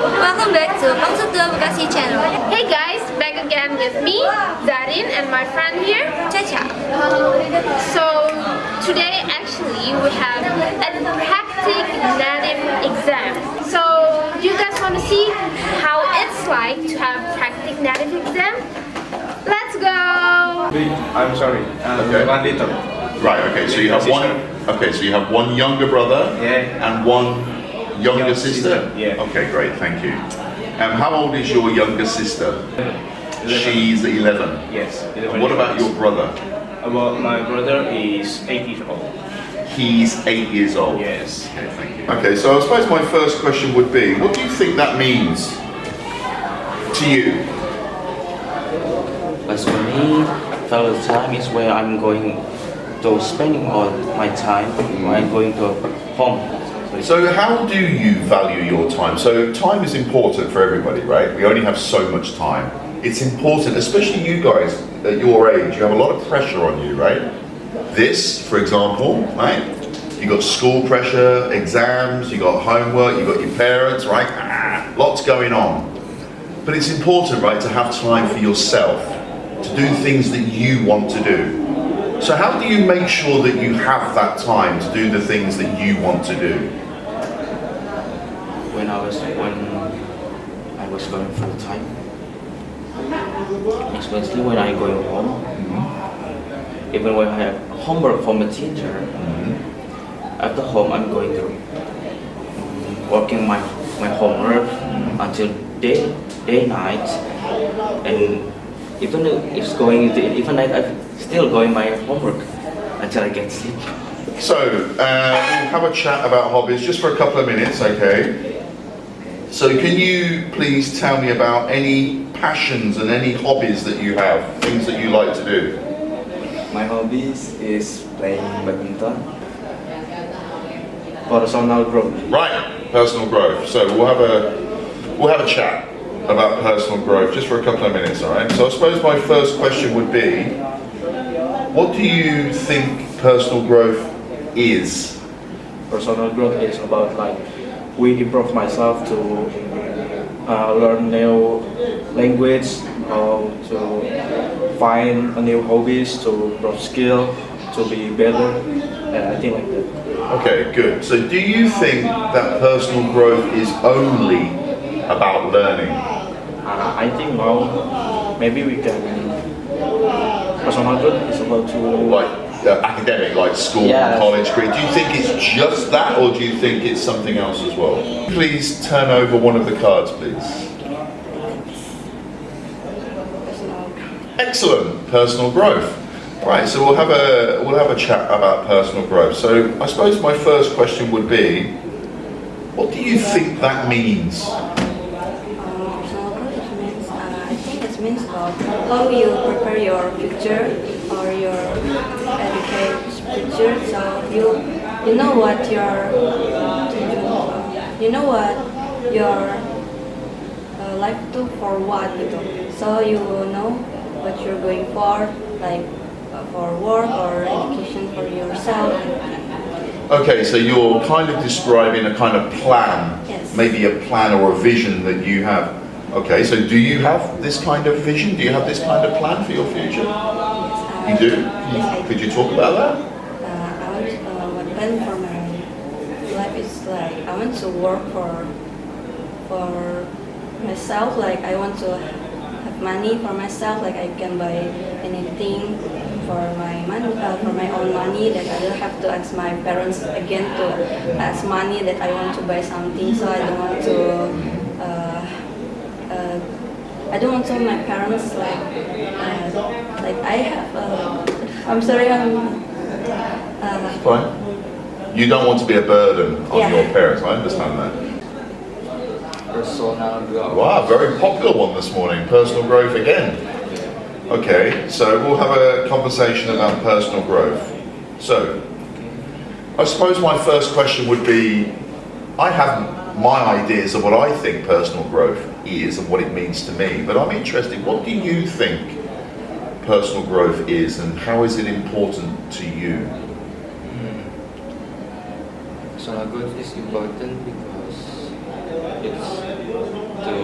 Welcome back to Bekasi channel. Hey guys, back again with me, Zarin, and my friend here, Caca. So today actually we have a practice native exam. So do you guys want to see how it's like to have practice native exam? Let's go! I'm sorry. Okay. One little. Right. Okay. So you have one. Okay. So you have one younger brother. Yeah. And one younger sister. Yeah. Okay. Great. Thank you. How old is your younger sister? 11. She's 11. Yes. And what about your brother? Well, my brother is 8 years old. He's 8 years old. Yes. Okay. Thank you. Okay. So I suppose my first question would be, what do you think that means to you? As for me, fellow time is where I'm going to spending all my time when I'm going to home. So how do you value your time? So time is important for everybody, right? We only have so much time. It's important, especially you guys at your age, you have a lot of pressure on you, right? This, for example, right? You got school pressure, exams, you got homework, you got your parents, right? Lots going on. But it's important, right, to have time for yourself, to do things that you want to do. So how do you make sure that you have that time to do the things that you want to do? When I was going full time, especially when I go home, even when I have homework from the teacher, after home I'm going to working my homework until day night, and even if even night I'm still going my homework until I get sleep. So we'll have a chat about hobbies just for a couple of minutes, okay? So can you please tell me about any passions and any hobbies that you have, things that you like to do? My hobbies is playing badminton. Personal growth. Right, personal growth. So we'll have a chat about personal growth just for a couple of minutes, all right? So I suppose my first question would be, what do you think personal growth is? Personal growth is about like we improve myself to learn new language, how to find a new hobbies, to improve skill, to be better, and I think like that. Okay, good. So do you think that personal growth is only about learning? I think now maybe we can. Personal growth is about to Like academic, like school, Yeah. college, degree. Do you think it's just that, or do you think it's something else as well? Please turn over one of the cards, please. Excellent, personal growth. Right, so we'll have a chat about personal growth. So I suppose my first question would be, what do you think that means? Personal growth means, I think it means about how you prepare your future or your educate future. So you know what your life do for what gitu. So you will know what you're going for, like for work or education for yourself. Okay, so you're kind of describing a kind of plan, Yes. maybe a plan or a vision that you have. Okay, so do you have this kind of vision? Do you have this kind of plan for your future? You do? Could you talk about that? My plan for my life is like I want to work for myself. Like I want to have money for myself. Like I can buy anything for my money, for my own money. That I don't have to ask my parents again to ask money that I want to buy something. So I don't want to. I don't want to my parents like I have. I'm sorry. Fine. You don't want to be a burden on Yeah. your parents, I understand that. personal growth. Wow, very popular one this morning, personal growth again. Okay, so we'll have a conversation about personal growth. So, I suppose my first question would be, I have my ideas of what I think personal growth is and what it means to me, but I'm interested, what do you think personal growth is and how is it important to you? Personal growth is important because It's to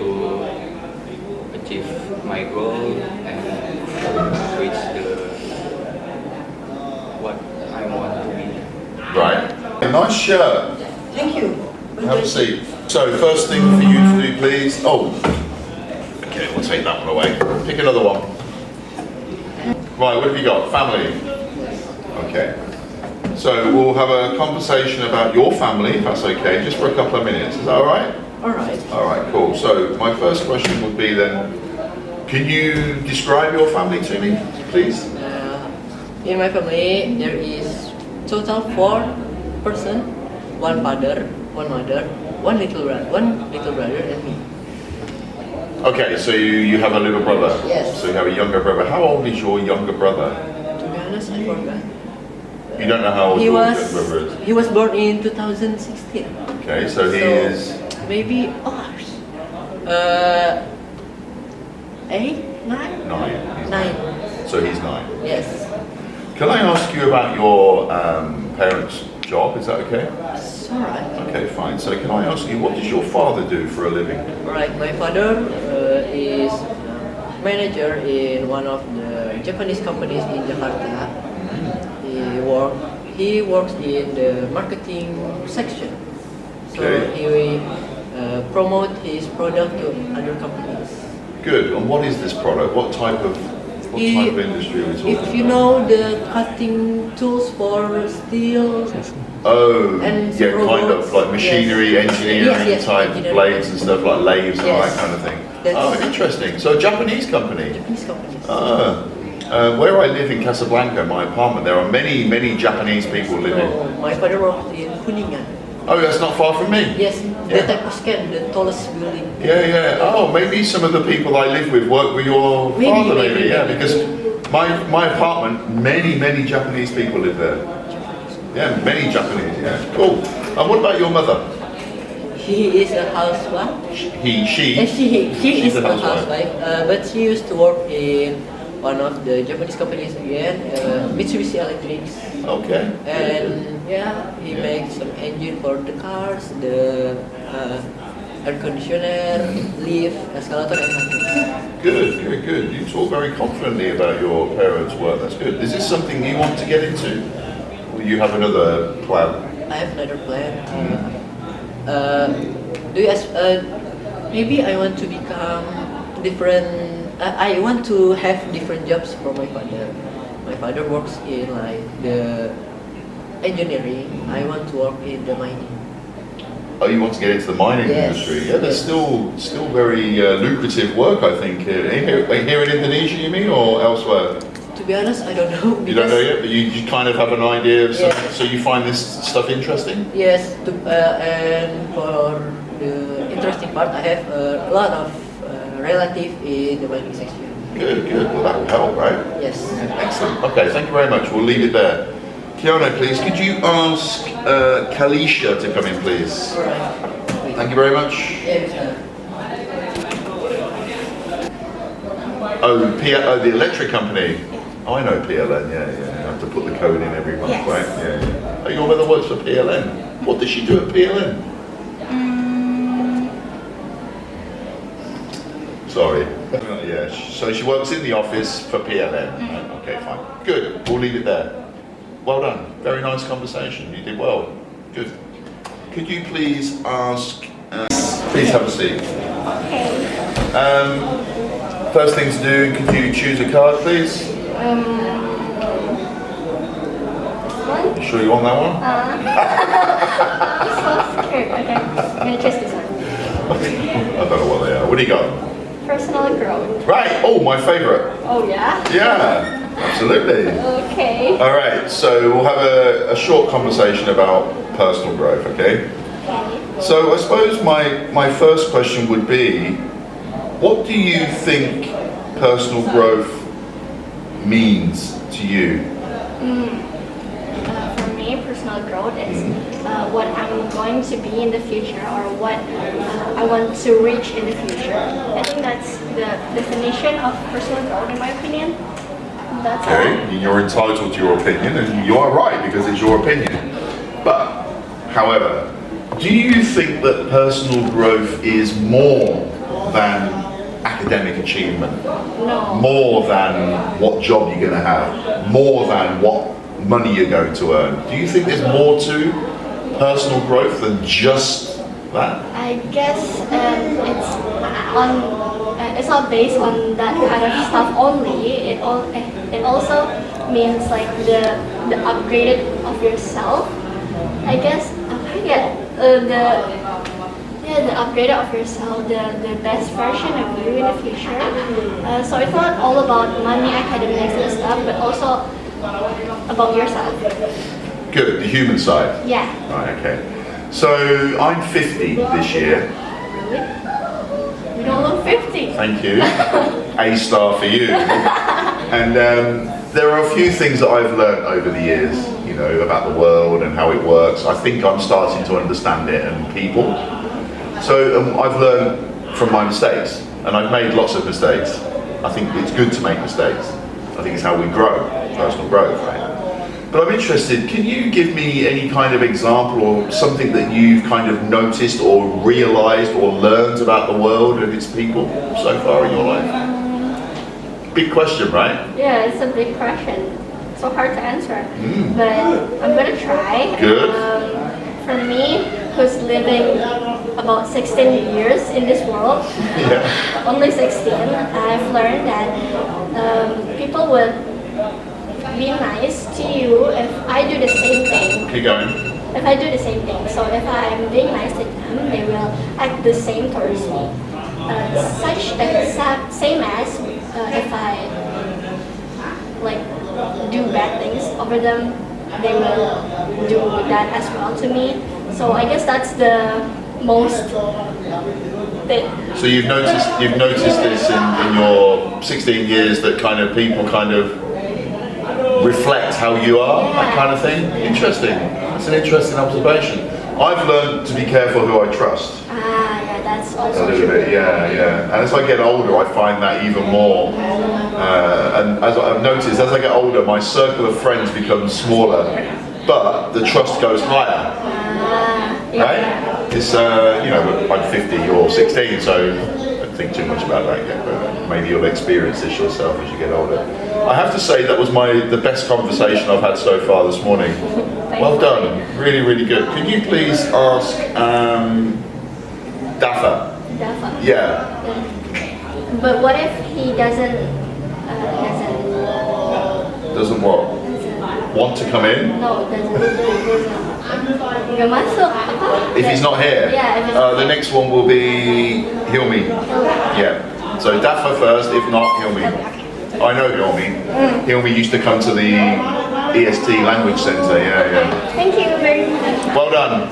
achieve my goal and reach what I want to be. Right. A nice shirt. Thank you. Have a seat. So, first thing for you to do, please. Oh, okay, we'll take that one away. Pick another one. Right, what have you got? Family. Okay. So, we'll have a conversation about your family, if that's okay, just for a couple of minutes. Is that all right? All right. All right, cool. So, my first question would be then, can you describe your family to me, please? In my family, there is total 4 person, 1 father, 1 mother, 1 little brother, and me. Okay, so you have a little brother. Yes. So you have a younger brother. How old is your younger brother? To be honest, I forgot. You don't know how old your younger brother is? He was born in 2016. Okay, so he is... Maybe ours. 8, 9? 9. 9. So he's 9. Yes. Can I ask you about your parents' job? Is that okay? It's alright. Okay, fine. So can I ask you, what does your father do for a living? Right, my father is manager in one of the Japanese companies in Jakarta. He works in the marketing section. So Okay. he promote his product to other companies. Good. And what is this product? What type of industry are we talking If you about? know the cutting tools for steel, Oh, and yeah, kind of robots. like machinery, Yes. engineering Yes, type engineering. blades and stuff like lathes and all that Yes. kind of thing. That's- Oh, interesting. So a Japanese company. Japanese companies. Where I live in Casablanca, my apartment, there are many, many Japanese people living. So my father worked in Kuningan. Oh, that's not far from me. Yes, Yeah. the type of scan, the tallest building. Yeah, yeah. Oh, maybe some of the people I live with work with your Maybe, father, maybe. maybe, Yeah, maybe. because my apartment, many Japanese people live there. Yeah, many Japanese. Yeah, cool. And what about your mother? He is a housewife. She She She's is a a housewife. housewife, but she used to work in one of the Japanese companies again, Mitsubishi Electrics. Okay. And yeah, he Yeah. makes some engine for the cars, the air conditioner, lift, escalator, and everything. Good. You talk very confidently about your parents' work. That's good. Is this something you want to get into? Or you have another plan? I have another plan. Maybe I want to become different. I want to have different jobs from my father. My father works in like the engineering. I want to work in the mining. Oh, you want to get into the mining Yes. industry? Yeah, there's Yes. still very lucrative work, I think. Here in Indonesia, you mean, or elsewhere? To be honest, I don't know. You don't know yet, but you kind of have an idea of Yes. something. So you find this stuff interesting? Yes, and for the interesting part, I have a lot of relatives in the mining section. Good. Well, that will help, right? Yes. Excellent. Okay, thank you very much. We'll leave it there. Kiana, please, could you ask Kalisha to come in, please? All right. Thank you very much. Yes. The electric company. Oh, I know PLN, yeah. You have to put the code in every month, Yes. right? Yeah. Oh, your mother works for PLN. What does she do at PLN? Sorry. Yeah, so she works in the office for PLN. Okay, fine. Good, we'll leave it there. Well done. Very nice conversation. You did well. Good. Could you please ask... please have a seat. First thing to do, could you choose a card, please? You sure you want that one? I'm so scared. Okay, I'm gonna choose this one. I don't know what they are. What do you got? Personal growth. Right. Oh, my favourite. Oh yeah? Yeah, absolutely. Okay. All right. So we'll have a short conversation about personal growth. Okay. So I suppose my first question would be, what do you think personal growth means to you? For me, personal growth is what I'm going to be in the future, or what I want to reach in the future. I think that's the definition of personal growth, in my opinion. That's Okay, you're entitled to your opinion, and you are right because it's your opinion. But, however, Do you think that personal growth is more than academic achievement? No. More than what job you're going to have? More than what money you're going to earn? Do you think there's more to personal growth than just that? I guess it's not based on that kind of stuff only. It also means like the upgraded of yourself. I guess the upgraded of yourself, the best version of you in the future. So it's not all about money, academics and stuff, but also about yourself. Good, the human side. Yeah. Right, okay. So I'm 50 this year. Really? You don't look 50. Thank you. A star for you. And there are a few things that I've learned over the years, you know, about the world and how it works. I think I'm starting to understand it and people. So I've learned from my mistakes, and I've made lots of mistakes. I think it's good to make mistakes. I think it's how we grow, personal growth, right? But I'm interested, can you give me any kind of example or something that you've kind of noticed or realized or learned about the world and its people so far in your life? Big question, right? Yeah, it's a big question. So hard to answer. But I'm gonna try. Good. For me, who's living about 16 years in this world, Yeah. only 16, I've learned that people would be nice to you if I do the same thing. Keep going. If I do the same thing, so if I'm being nice to them, they will act the same towards me. Same as if I like do bad things over them, they will do that as well to me. So I guess that's the most. So you've noticed this in your 16 years, that kind of people kind of reflect how you are, that kind of thing. Interesting. That's an interesting observation. I've learned to be careful who I trust. Yeah, that's A also little true. bit, yeah. And as I get older, I find that even more. And as I've noticed, as I get older, my circle of friends becomes smaller, but the trust goes higher. Right? It's you know, I'm 50, you're 16, so don't think too much about that yet. But maybe you'll experience this yourself as you get older. I have to say that was the best conversation I've had so far this morning. Well done, really, really good. Can you please ask Dafa? Definitely. Yeah. But what if he doesn't Doesn't what? Want to come in? No, doesn't. Nggak masuk. Apa? If he's not here? Yeah, if he's The next one will be Hilmi. Yeah. So Dafa first, if not Hilmi. I know Hilmi. Hilmi used to come to the EST Language Centre, yeah. Thank you very much. Well done.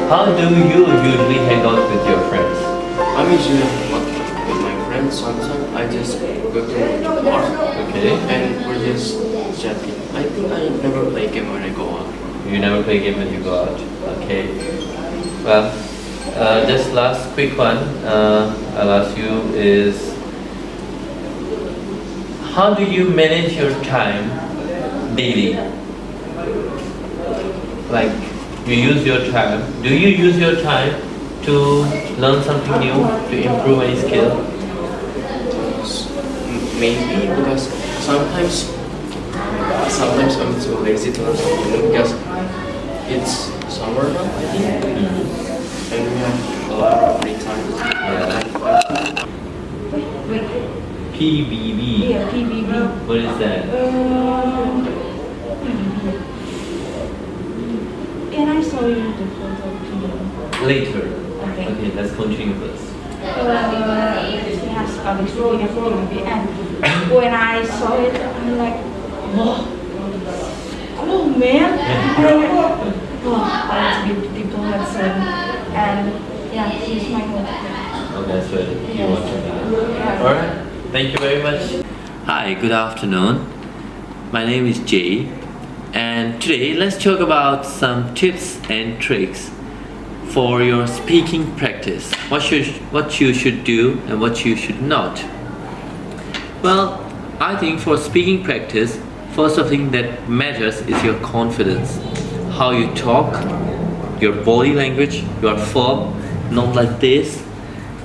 How do you usually hang out with your friends? I'm usually with my friends. Sometimes I just go to the bar Okay. and we're just chatting. I think I never play game when I go out. You never play game when you go out. Okay. Well, just last quick one I'll ask you is, how do you manage your time daily? Like, you use your time. Do you use your time to learn something new, to improve any skill? Maybe because sometimes I'm too lazy to learn something new because it's summer now, I think, and we have a lot of free time. Yeah. PBB. Yeah, PBB. What is that? Can I show you the photo? Later. Okay. Okay, let's continue first. It has public speaking at PBB, and when I saw it, I'm like, whoa, cool, man. Wow, that's beautiful, and yeah, he's my motivator. Oh, that's what you Yes. want to do. Yeah. Alright, thank you very much. Hi, good afternoon. My name is Jay, and today let's talk about some tips and tricks for your speaking practice, what you should do and what you should not. Well, I think for speaking practice, first thing that matters is your confidence. How you talk, your body language, your form, not like this.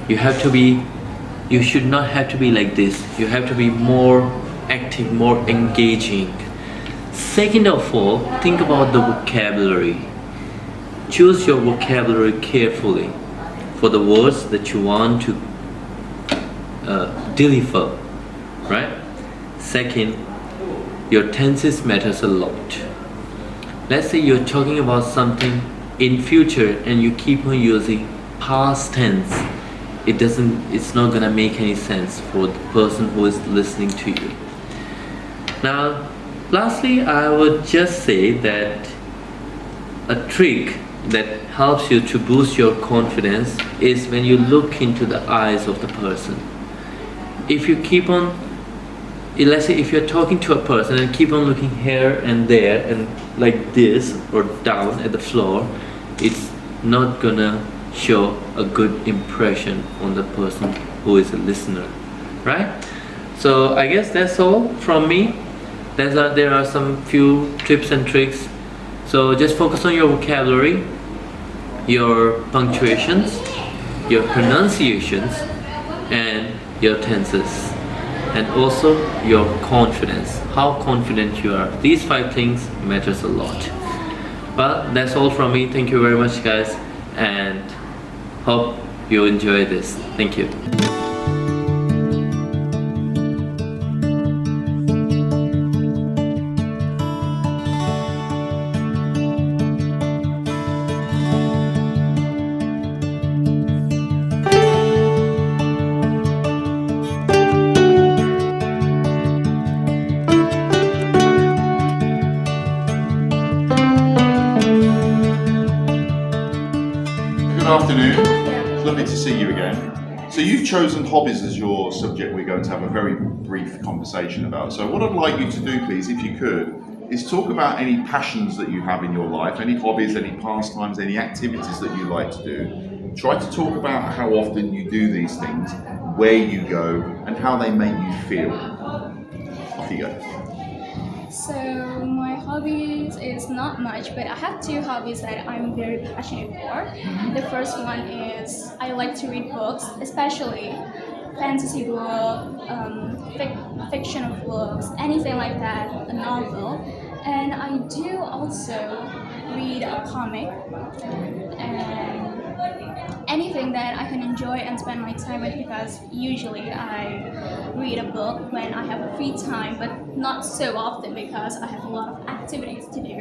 You should not have to be like this. You have to be more active, more engaging. Second of all, think about the vocabulary. Choose your vocabulary carefully for the words that you want to deliver, right? Second, your tenses matters a lot. Let's say you're talking about something in future and you keep on using past tense. It's not gonna make any sense for the person who is listening to you. Now, lastly, I would just say that a trick that helps you to boost your confidence is when you look into the eyes of the person. If you keep on, let's say if you're talking to a person and keep on looking here and there and like this or down at the floor, it's not gonna show a good impression on the person who is a listener, right? So I guess that's all from me. There are some few tips and tricks. So just focus on your vocabulary, your punctuations, your pronunciations, and your tenses, and also your confidence, how confident you are. These 5 things matters a lot. Well, that's all from me. Thank you very much, guys, and hope you enjoy this. Thank you. Good afternoon. It's lovely to see you again. So you've chosen hobbies as your subject we're going to have a very brief conversation about. So what I'd like you to do, please, if you could, is talk about any passions that you have in your life, any hobbies, any pastimes, any activities that you like to do. Try to talk about how often you do these things, where you go, and how they make you feel. Off you go. So my hobbies is not much, but I have 2 hobbies that I'm very passionate for. The first one is I like to read books, especially fantasy book, fictional books, anything like that, a novel. And I do also read a comic and anything that I can enjoy and spend my time with, because usually I read a book when I have a free time, but not so often because I have a lot of activities to do.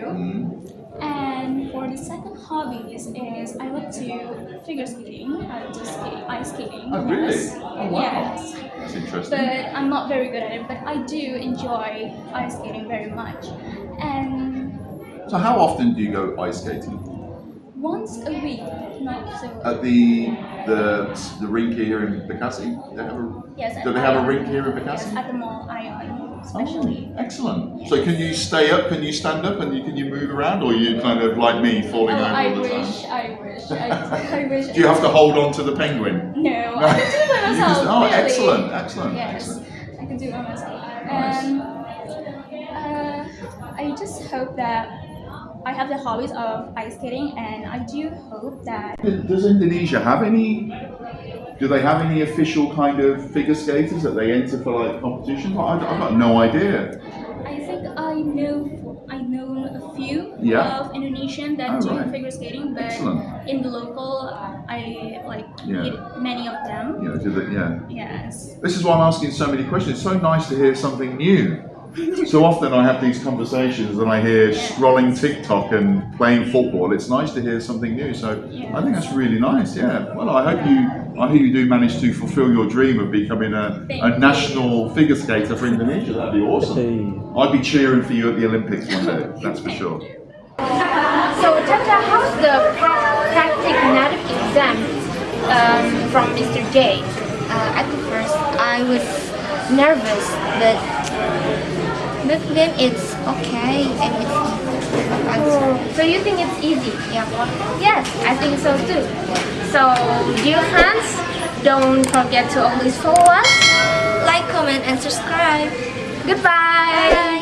And for the second hobbies is I like to figure skating, I like to ice skating. Oh, really? Yes. Oh, wow. Yes. That's interesting. But I'm not very good at it, but I do enjoy ice skating very much. And So how often do you go ice skating? once a week, not so. At the rink here in Bekasi? Yes, Do they have a rink here in Bekasi? Yes, at the mall, Ion, especially. Oh, excellent. Yes. So can you stay up? Can you stand up? And can you move around? Or are you kind of like me, falling over I all the wish, time? I wish, I wish. Do you have to hold on to the penguin? No, I can do it by You myself. just- oh, really. excellent, excellent, Yes, excellent. I can do it by myself. Nice. And I just hope that I have the hobbies of ice skating, and I do hope that. Does Indonesia have any? Do they have any official kind of figure skaters that they enter for like competitions? I've got no idea. I think I know a few Yeah. of Indonesian that Oh, do right. figure skating, but Excellent. in the local, I Yeah. meet many of them. You know, do they, yeah. Yes. This is why I'm asking so many questions. It's so nice to hear something new. So often I have these conversations and I hear scrolling TikTok and playing football. It's nice to hear something new. So I think that's really nice. Yeah. Well, I hope you do manage to fulfil your dream of becoming a national figure skater for Indonesia. That'd be awesome. I'd be cheering for you at the Olympics one day. That's for sure. So Tata, how's the practice native exam from Mr. J? At the first, I was nervous, but then it's okay and it's answer. So you think it's easy? Yeah. Yes, I think so too. So, dear friends, don't forget to always follow us. Like, comment, and subscribe. Goodbye. Bye.